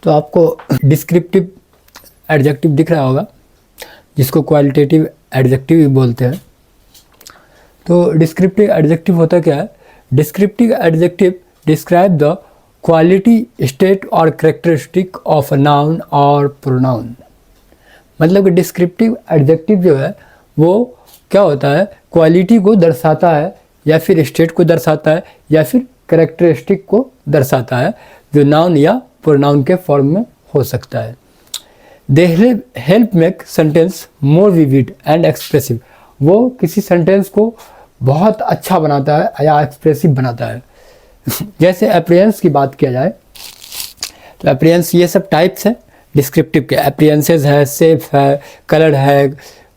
तो आपको descriptive adjective दिख रहा होगा, जिसको क्वालिटेटिव एडजेक्टिव भी बोलते हैं। तो डिस्क्रिप्टिव एडजेक्टिव होता क्या है? Descriptive adjective describe the quality, state और कैरेक्टरिस्टिक ऑफ अ नाउन और प्रोनाउन। मतलब कि डिस्क्रिप्टिव एडजेक्टिव जो है वो क्या होता है? क्वालिटी को दर्शाता है, या फिर स्टेट को दर्शाता है, या फिर कैरेक्टरिस्टिक को दर्शाता है, जो नाउन या प्रोनाउन के फॉर्म में हो सकता है। They help make sentence more vivid and expressive. वो किसी सेंटेंस को बहुत अच्छा बनाता है या एक्सप्रेसिव बनाता है। जैसे अपीयरेंस की बात किया जाए तो अपीयरेंस, ये सब टाइप्स हैं डिस्क्रिप्टिव के। अपीयरेंसेस है, शेप है, कलर है,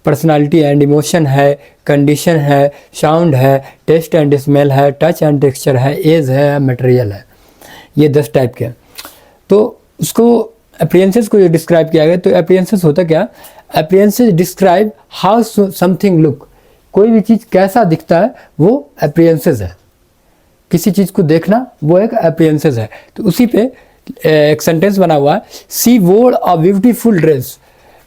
पर्सनालिटी एंड इमोशन है, कंडीशन है, साउंड है, टेस्ट एंड स्मेल है, टच एंड टेक्सचर है, एज है, मटेरियल है। ये 10 टाइप के हैं। तो उसको अपीयरेंसेस को जो डिस्क्राइब किया गया, तो अपीयरेंसेस होता क्या? Appearances describe how something look. कोई भी चीज़ कैसा दिखता है वो अपीयरेंसेस है। किसी चीज़ को देखना वो एक अपीयरेंसेस है। तो उसी पे एक सेंटेंस बना हुआ है, सी वोर अ ब्यूटीफुल ड्रेस।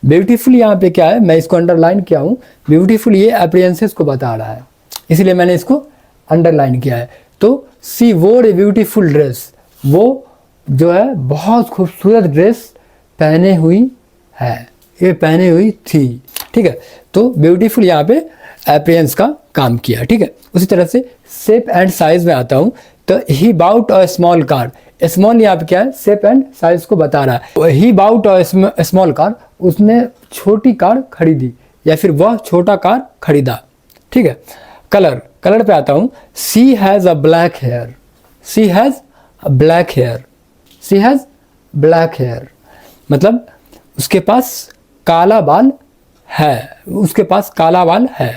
ब्यूटीफुल यहाँ पे क्या है, मैं इसको अंडरलाइन किया हूँ। ब्यूटीफुल ये अपीयरेंसेस को बता रहा है, इसलिए मैंने इसको अंडरलाइन किया है। तो सी वोर ए ब्यूटीफुल ड्रेस, वो जो है बहुत खूबसूरत ड्रेस पहने हुई है, ये पहने हुई थी। ठीक है, तो ब्यूटीफुल यहाँ पे अपीयरेंस का काम किया। ठीक है, उसी तरह से शेप एंड साइज में आता हूँ। तो he bought a small car. Small यहाँ पे क्या है? शेप एंड साइज को बता रहा है। ही बाउट अ स्मॉल कार, उसने छोटी कार खरीदी, या फिर वह छोटा कार खरीदा। ठीक है, कलर, कलर पे आता हूँ। She has a black hair. She has a black hair. She has black hair मतलब उसके पास काला बाल है, उसके पास काला बाल है।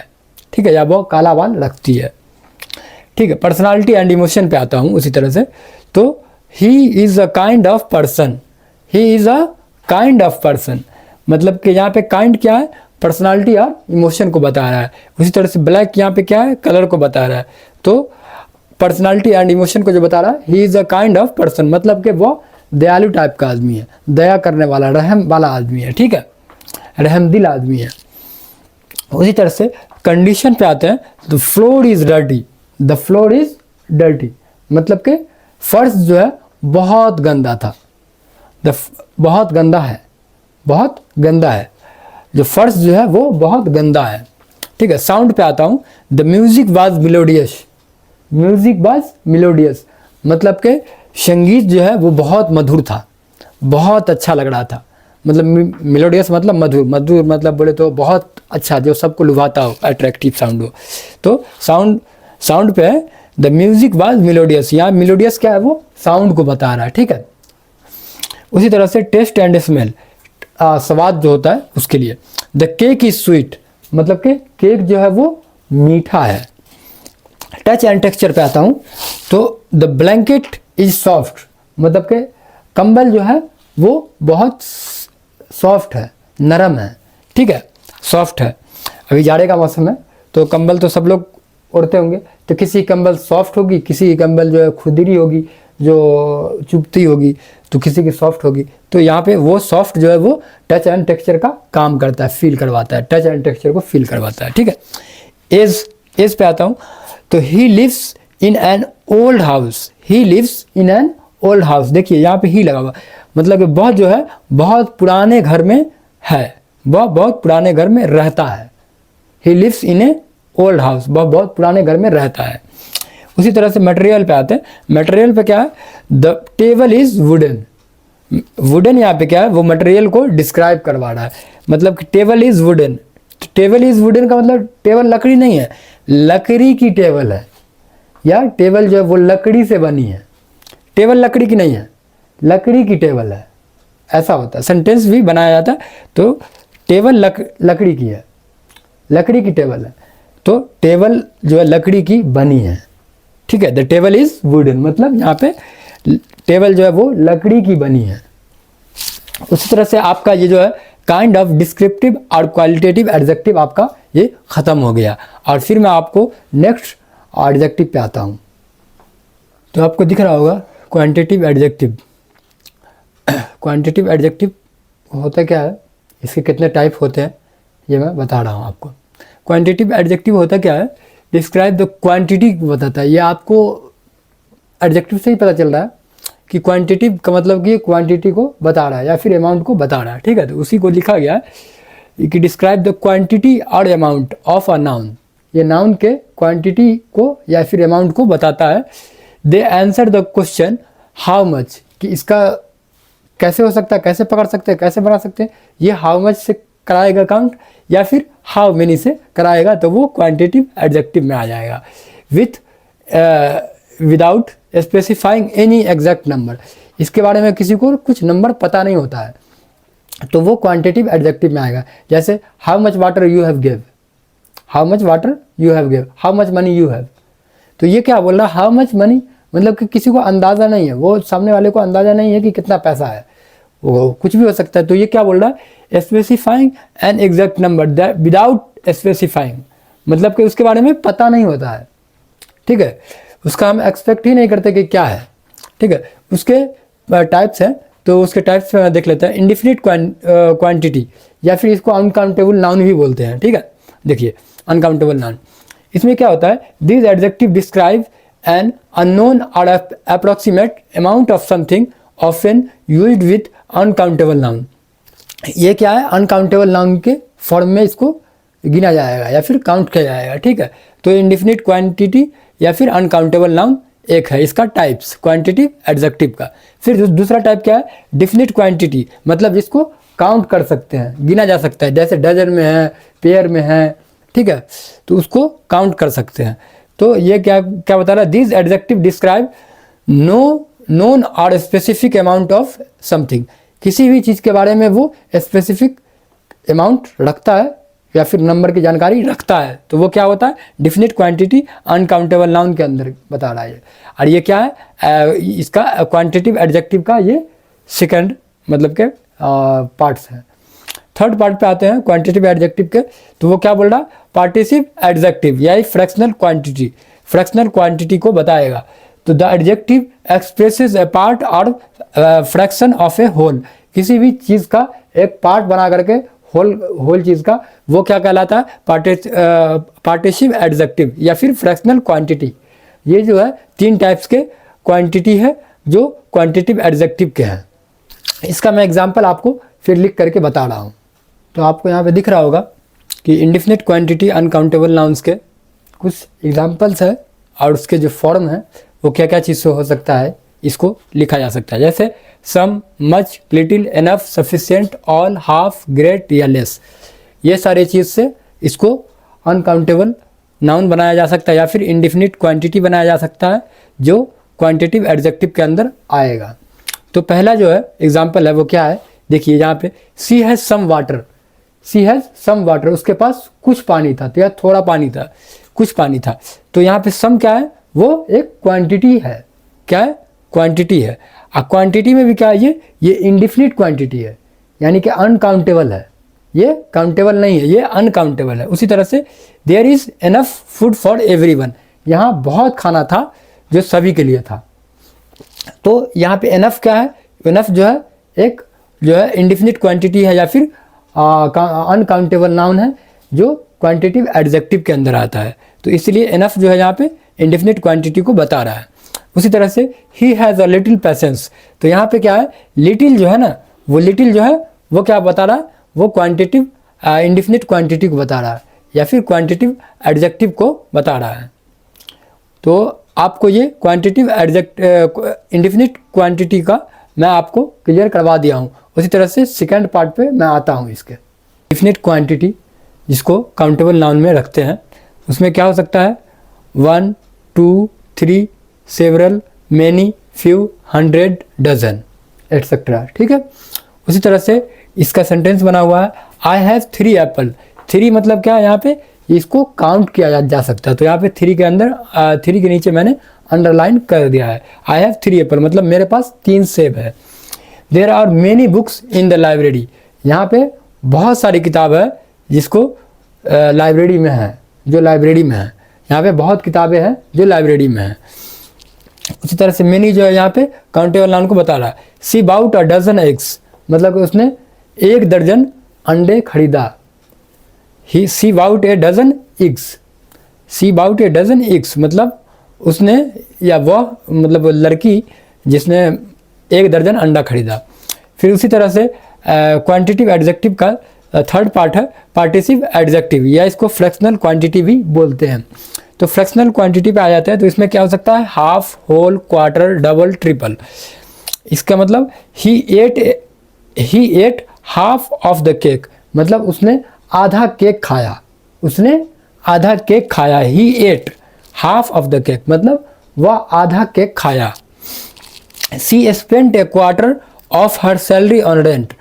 ठीक है, या वो काला बाल रखती है। ठीक है, पर्सनालिटी एंड इमोशन पे आता हूँ उसी तरह से। तो he is a kind of person. He is a kind of person मतलब कि यहाँ पे काइंड क्या है? पर्सनालिटी और इमोशन को बता रहा है। उसी तरह से ब्लैक यहाँ पे क्या है? कलर को बता रहा है। तो पर्सनालिटी एंड इमोशन को जो बता रहा है, he is a kind of person मतलब कि वो दयालु टाइप का आदमी है, दया करने वाला, रहम वाला आदमी है। ठीक है, रहमदिल आदमी है। उसी तरह से कंडीशन पे आते हैं। The floor is dirty. The floor is dirty मतलब कि फर्श जो है बहुत गंदा था। बहुत गंदा है, बहुत गंदा है। जो फर्श जो है वो बहुत गंदा है। ठीक है, साउंड पे आता हूँ। The music was melodious. Music was melodious मतलब कि संगीत जो है वो बहुत मधुर था, बहुत अच्छा लग रहा था। मतलब मेलोडियस मतलब मधुर, मधुर मतलब बोले तो बहुत अच्छा, जो सबको लुभाता हो, अट्रैक्टिव साउंड हो। तो साउंड पे है द म्यूजिक वाज मेलोडियस। यहाँ मेलोडियस क्या है? वो साउंड को बता रहा है। ठीक है, उसी तरह से टेस्ट एंड स्मेल, स्वाद जो होता है उसके लिए। द केक इज स्वीट मतलब कि केक जो है वो मीठा है। टच एंड टेक्सचर पे आता हूँ। तो द ब्लैंकेट इज सॉफ्ट मतलब कि कंबल जो है वो बहुत सॉफ्ट है, नरम है। ठीक है, सॉफ्ट है। अभी जाड़े का मौसम है तो कंबल तो सब लोग ओढ़ते होंगे। तो किसी कंबल सॉफ्ट होगी, किसी की कंबल जो है खुदरी होगी, जो चुभती होगी, तो किसी की सॉफ्ट होगी। तो यहाँ पे वो सॉफ्ट जो है वो टच एंड टेक्सचर का काम करता है, फील करवाता है, टच एंड टेक्सचर को फील करवाता है। ठीक है, एज पे आता हूँ। तो he lives in an old house. He lives in an old house देखिए यहाँ पे ही लगा हुआ मतलब कि बहुत जो है बहुत पुराने घर में है, वह बहुत पुराने घर में रहता है। He lives in a old house, वह बहुत पुराने घर में रहता है। उसी तरह से मटेरियल पे आते हैं। मटेरियल पे क्या है? The table is wooden. Wooden यहाँ पे क्या है? वो मटेरियल को डिस्क्राइब करवा रहा है मतलब कि table is wooden. Table is wooden का मतलब टेबल लकड़ी नहीं है, लकड़ी की टेबल है, या टेबल जो है वो लकड़ी से बनी है। टेबल लकड़ी की नहीं है, लकड़ी की टेबल है, ऐसा होता है। सेंटेंस भी बनाया जाता है। तो टेबल लकड़ी की है, लकड़ी की टेबल है। तो टेबल जो है लकड़ी की बनी है। ठीक है, द टेबल इज वुडन मतलब यहाँ पे टेबल जो है वो लकड़ी की बनी है। उसी तरह से आपका ये जो है काइंड ऑफ डिस्क्रिप्टिव और क्वालिटेटिव एडजेक्टिव आपका ये खत्म हो गया। और फिर मैं आपको नेक्स्ट एडजेक्टिव पे आता हूँ। तो आपको दिख रहा होगा क्वांटिटेटिव एडजेक्टिव। क्वांटिटिव एडजेक्टिव होता क्या है, इसके कितने टाइप होते हैं ये मैं बता रहा हूँ आपको। क्वांटिटिव एडजेक्टिव होता क्या है, डिस्क्राइब द क्वांटिटी बताता है। ये आपको एडजेक्टिव से ही पता चल रहा है कि क्वांटिटिव का मतलब कि क्वांटिटी को बता रहा है या फिर अमाउंट को बता रहा है, ठीक है। तो उसी को लिखा गया है कि डिस्क्राइब द क्वांटिटी और अमाउंट ऑफ अ नाउन। ये नाउन के क्वांटिटी को या फिर अमाउंट को बताता है। They answer the question how much, कि इसका कैसे हो सकता है, कैसे पकड़ सकते हैं, कैसे बना सकते हैं। ये हाउ मच से कराएगा काउंट या फिर हाउ मेनी से कराएगा, तो वो क्वांटिटिव एडजेक्टिव में आ जाएगा। Without specifying any exact number, इसके बारे में किसी को कुछ नंबर पता नहीं होता है तो वो क्वांटिटिव एडजेक्टिव में आएगा। जैसे how much water you have give, how much water you have give, how much money you have. तो ये क्या बोल रहा है, हाउ मच मनी मतलब कि किसी को अंदाज़ा नहीं है, वो सामने वाले को अंदाज़ा नहीं है कि कितना पैसा है, वो कुछ भी हो सकता है। तो ये क्या बोल रहा है, specifying an exact number without specifying, मतलब कि उसके बारे में पता नहीं होता है, ठीक है। उसका हम एक्सपेक्ट ही नहीं करते कि क्या है, ठीक है। उसके टाइप्स हैं, तो उसके टाइप्स में देख लेते हैं। इंडिफिनिट क्वांटिटी या फिर इसको अनकाउंटेबल नाउन भी बोलते हैं, ठीक है। देखिए अनकाउंटेबल नाउन, इसमें क्या होता है, this adjective describe an unknown और approximate amount of something often used with uncountable noun. ये क्या है, अनकाउंटेबल नाउन के फॉर्म में इसको गिना जाएगा या फिर काउंट किया जाएगा, ठीक है। तो इंडिफिनिट क्वांटिटी या फिर अनकाउंटेबल नाउन एक है इसका टाइप्स क्वांटिटिव एडजेक्टिव का। फिर दूसरा टाइप क्या है, डिफिनिट क्वांटिटी, मतलब जिसको काउंट कर सकते हैं, गिना जा सकता है, जैसे डजन में है, पेयर में है, ठीक है, तो उसको काउंट कर सकते हैं। तो ये क्या क्या बता रहा है, this adjective describe no known और स्पेसिफिक अमाउंट ऑफ समथिंग, किसी भी चीज़ के बारे में वो स्पेसिफिक अमाउंट रखता है या फिर नंबर की जानकारी रखता है, तो वो क्या होता है, डिफिनिट क्वांटिटी अनकाउंटेबल नाउन के अंदर बता रहा है। और ये क्या है, इसका क्वांटिटिव एडजेक्टिव का ये सेकंड मतलब के पार्ट्स हैं। थर्ड पार्ट पे आते हैं क्वांटिटिव एडजेक्टिव के, तो वो क्या बोल रहा है, पार्टिसिप एडजेक्टिव या फ्रैक्शनल क्वांटिटी, फ्रैक्शनल क्वांटिटी को बताएगा। तो the adjective expresses A part और फ्रैक्शन ऑफ ए होल, किसी भी चीज़ का एक पार्ट बना करके होल चीज़ का, वो क्या कहलाता है, पार्टिसिप एडजेक्टिव या फिर फ्रैक्शनल क्वांटिटी। ये जो है तीन टाइप्स के क्वांटिटी है जो क्वांटिटिव एडजेक्टिव के हैं। इसका मैं एग्जांपल आपको फिर लिख करके बता रहा हूँ। तो आपको यहाँ पे दिख रहा होगा कि इंडिफिनिट क्वांटिटी अनकाउंटेबल नाउन्स के कुछ एग्जांपल्स है और उसके जो फॉर्म है वो क्या क्या चीज़ से हो सकता है, इसको लिखा जा सकता है। जैसे some, much, little, enough, sufficient, all, half, great या लेस, ये सारे चीज़ से इसको अनकाउंटेबल नाउन बनाया जा सकता है या फिर इंडिफिनिट क्वांटिटी बनाया जा सकता है जो क्वांटिटिव एडजेक्टिव के अंदर आएगा। तो पहला जो है एग्जाम्पल है वो क्या है, देखिए यहाँ पे she has some water, she has some water, उसके पास कुछ पानी था, तो या थोड़ा पानी था, कुछ पानी था। तो यहाँ पे सम क्या है, वो एक क्वांटिटी है, क्या है, क्वांटिटी है। और क्वांटिटी में भी क्या है, ये इंडिफिनिट क्वांटिटी है, यानी कि अनकाउंटेबल है, ये काउंटेबल नहीं है, ये अनकाउंटेबल है। उसी तरह से there is enough food for everyone, यहाँ बहुत खाना था जो सभी के लिए था। तो यहाँ पे एनफ क्या है, एनफ जो है एक जो है इंडिफिनिट क्वांटिटी है या फिर अनकाउंटेबल नाउन है जो क्वांटिटिव एडजेक्टिव के अंदर आता है। तो इसलिए एनफ जो है यहाँ पे इंडिफिनिट क्वांटिटी को बता रहा है। उसी तरह से he has a little patience, तो यहाँ पे क्या है, लिटिल जो है ना, वो लिटिल जो है वो क्या बता रहा है, वो क्वांटिटिव इंडिफिनिट क्वांटिटी को बता रहा है या फिर क्वांटिटिव एडजेक्टिव को बता रहा है। तो आपको ये क्वांटिटिव इंडिफिनिट क्वांटिटी का मैं आपको क्लियर करवा दिया हूँ। उसी तरह से सेकंड पार्ट पे मैं आता हूँ इसके। इंडिफिनिट क्वांटिटी जिसको काउंटेबल नाउन में रखते हैं, उसमें क्या हो सकता है, 1, 2, 3, several, many, few, 100, dozen etcetera, ठीक है। उसी तरह से इसका सेंटेंस बना हुआ है, आई हैव 3 एप्पल, 3 मतलब क्या है, यहाँ पे इसको काउंट किया जा सकता है। तो यहाँ पे 3 के अंदर 3 के नीचे मैंने अंडरलाइन कर दिया है, आई हैव 3 एप्पल मतलब मेरे पास 3 सेब है। There are many books in the library, यहाँ पे बहुत सारी किताब है जिसको लाइब्रेरी में है, जो लाइब्रेरी में है, यहाँ पे बहुत किताबें हैं जो लाइब्रेरी में है। उसी तरह से मेनी जो है यहाँ पे काउंटेबल नाउन को बता रहा है। She bought a dozen eggs, मतलब उसने 1 दर्जन अंडे खरीदा। He she bought a dozen eggs, she bought a dozen eggs मतलब उसने या वह मतलब लड़की जिसने 1 दर्जन अंडा खरीदा। फिर उसी तरह से क्वांटिटिव एडजेक्टिव का थर्ड पार्ट है पार्टिसिप एडजेक्टिव, या इसको फ्रैक्शनल क्वांटिटी भी बोलते हैं। तो फ्रैक्शनल क्वांटिटी पे आ जाते हैं तो इसमें क्या हो सकता है, half, whole, quarter, double, triple. इसका मतलब he ate half of the cake, मतलब उसने आधा केक खाया, उसने आधा केक खाया। He ate half of the cake मतलब वह आधा केक खाया। She spent a quarter of her salary on rent,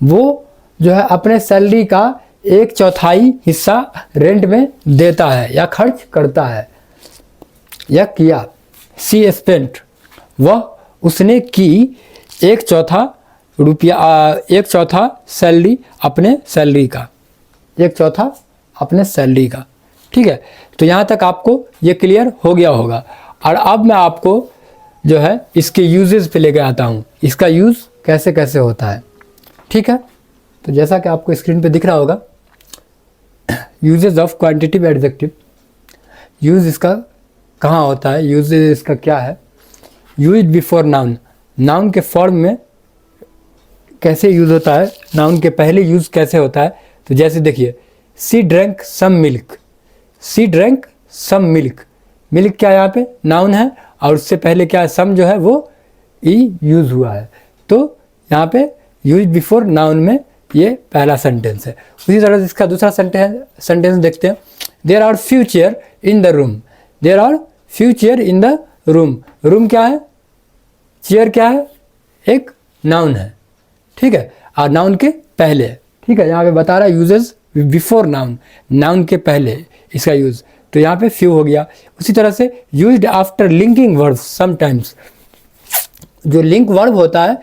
वो जो है अपने सैलरी का 1/4 हिस्सा रेंट में देता है या खर्च करता है या किया। सी स्पेंट वह उसने की 1/4 रुपया 1/4 सैलरी अपने सैलरी का, 1/4 अपने सैलरी का। ठीक है, तो यहाँ तक आपको ये क्लियर हो गया होगा। और अब मैं आपको जो है इसके यूजेस पे लेके आता हूँ, इसका यूज़ कैसे कैसे होता है। ठीक है, तो जैसा कि आपको स्क्रीन पे दिख रहा होगा, uses of quantitative adjective. Use इसका कहाँ होता है, यूज इसका क्या है। यूज बिफोर नाउन, नाउन के फॉर्म में कैसे यूज़ होता है, नाउन के पहले यूज़ कैसे होता है। तो जैसे देखिए, सी ड्रैंक सम मिल्क, सी ड्रैंक सम मिल्क, मिल्क क्या यहाँ पे नाउन है और उससे पहले क्या है, सम जो है वो ई यूज़ हुआ है। तो यहाँ पे यूज बिफोर नाउन में ये पहला सेंटेंस है। उसी तरह से इसका दूसरा सेंटेंस देखते हैं। There are few chair in the room, there are few chair in the room, room क्या है, चेयर क्या है, एक नाउन है। ठीक है, और नाउन के पहले। ठीक है, यहाँ पे बता रहा है यूजेस बिफोर नाउन, नाउन के पहले इसका यूज़, तो यहाँ पे फ्यू हो गया। उसी तरह से used after linking verb sometimes, जो लिंक वर्ब होता है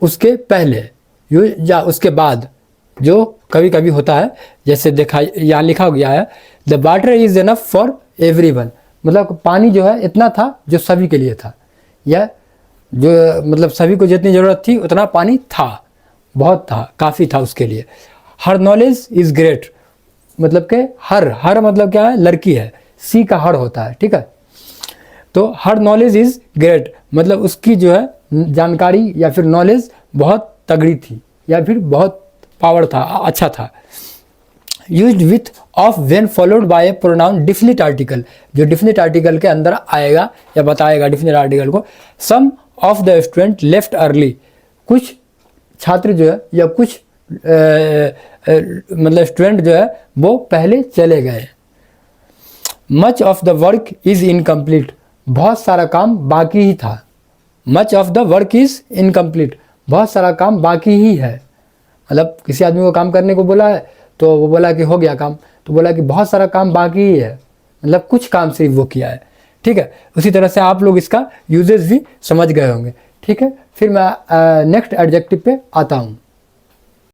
उसके पहले या उसके बाद जो कभी कभी होता है। जैसे देखा यहाँ लिखा गया है, the water is enough for everyone, मतलब पानी जो है इतना था जो सभी के लिए था, या जो मतलब सभी को जितनी ज़रूरत थी उतना पानी था, बहुत था, काफ़ी था उसके लिए। हर नॉलेज इज़ ग्रेट, मतलब कि हर मतलब क्या है, लड़की है, सी का हर होता है। ठीक है, तो हर नॉलेज इज़ ग्रेट मतलब उसकी जो है जानकारी या फिर नॉलेज बहुत तगड़ी थी या फिर बहुत पावर था, अच्छा था। Used with of when followed by a pronoun definite article, जो डिफिनिट आर्टिकल के अंदर आएगा या बताएगा डिफिनिट आर्टिकल को। Some of the student left early, कुछ छात्र जो है या कुछ मतलब स्टूडेंट जो है वो पहले चले गए। Much of the work is incomplete, बहुत सारा काम बाकी ही था। Much of the work is incomplete, बहुत सारा काम बाकी ही है। मतलब किसी आदमी को काम करने को बोला है तो वो बोला कि हो गया काम, तो बोला कि बहुत सारा काम बाकी ही है, मतलब कुछ काम सिर्फ वो किया है। ठीक है, उसी तरह से आप लोग इसका यूजेस भी समझ गए होंगे। ठीक है, फिर मैं नेक्स्ट एडजेक्टिव पे आता हूँ।